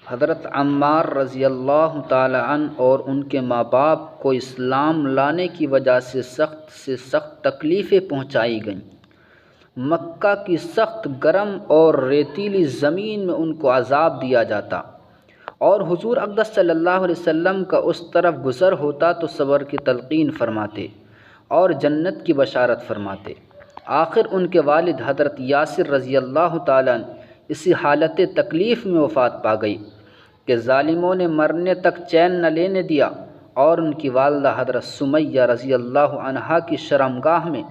حضرت عمار رضی اللہ تعالی عنہ اور ان کے ماں باپ کو اسلام لانے کی وجہ سے سخت تکلیفیں پہنچائی گئیں۔ مکہ کی سخت گرم اور ریتیلی زمین میں ان کو عذاب دیا جاتا، اور حضور اقدس صلی اللہ علیہ وسلم کا اس طرف گزر ہوتا تو صبر کی تلقین فرماتے اور جنت کی بشارت فرماتے۔ آخر ان کے والد حضرت یاسر رضی اللہ تعالیٰ عنہ اسی حالت تکلیف میں وفات پا گئی کہ ظالموں نے مرنے تک چین نہ لینے دیا، اور ان کی والدہ حضرت سمیہ رضی اللہ عنہا کی شرمگاہ میں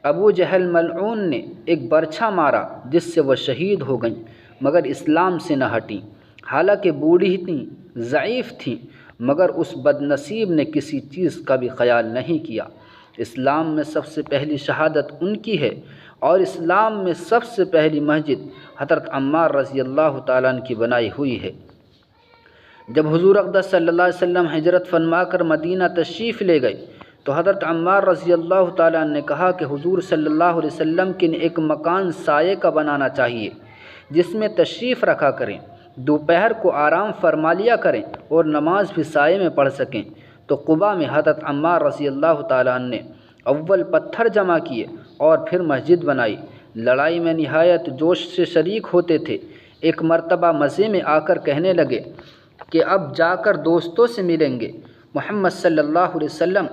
ابو جہل ملعون نے ایک برچھا مارا، جس سے وہ شہید ہو گئیں، مگر اسلام سے نہ ہٹیں۔ حالانکہ بوڑھی تھیں، ضعیف تھیں، مگر اس بد نصیب نے کسی چیز کا بھی خیال نہیں کیا۔ اسلام میں سب سے پہلی شہادت ان کی ہے، اور اسلام میں سب سے پہلی مسجد حضرت عمار رضی اللہ تعالیٰ عنہ کی بنائی ہوئی ہے۔ جب حضور اقدس صلی اللہ علیہ وسلم ہجرت فرما کر مدینہ تشریف لے گئے تو حضرت عمار رضی اللہ تعالیٰ عنہ نے کہا کہ حضور صلی اللہ علیہ وسلم کے لیے ایک مکان سائے کا بنانا چاہیے جس میں تشریف رکھا کریں، دوپہر کو آرام فرما لیا کریں اور نماز بھی سائے میں پڑھ سکیں۔ تو قباء میں حضرت عمار رضی اللہ تعالیٰ عنہ نے اول پتھر جمع کیے اور پھر مسجد بنائی۔ لڑائی میں نہایت جوش سے شریک ہوتے تھے۔ ایک مرتبہ مزے میں آ کر کہنے لگے کہ اب جا کر دوستوں سے ملیں گے، محمد صلی اللہ علیہ وسلم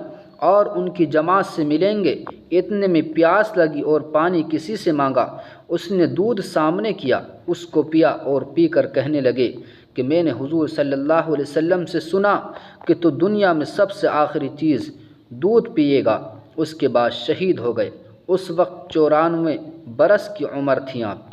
اور ان کی جماعت سے ملیں گے۔ اتنے میں پیاس لگی اور پانی کسی سے مانگا، اس نے دودھ سامنے کیا، اس کو پیا اور پی کر کہنے لگے کہ میں نے حضور صلی اللہ علیہ وسلم سے سنا کہ تو دنیا میں سب سے آخری چیز دودھ پیے گا۔ اس کے بعد شہید ہو گئے۔ اس وقت 94 برس کی عمر تھی آپ۔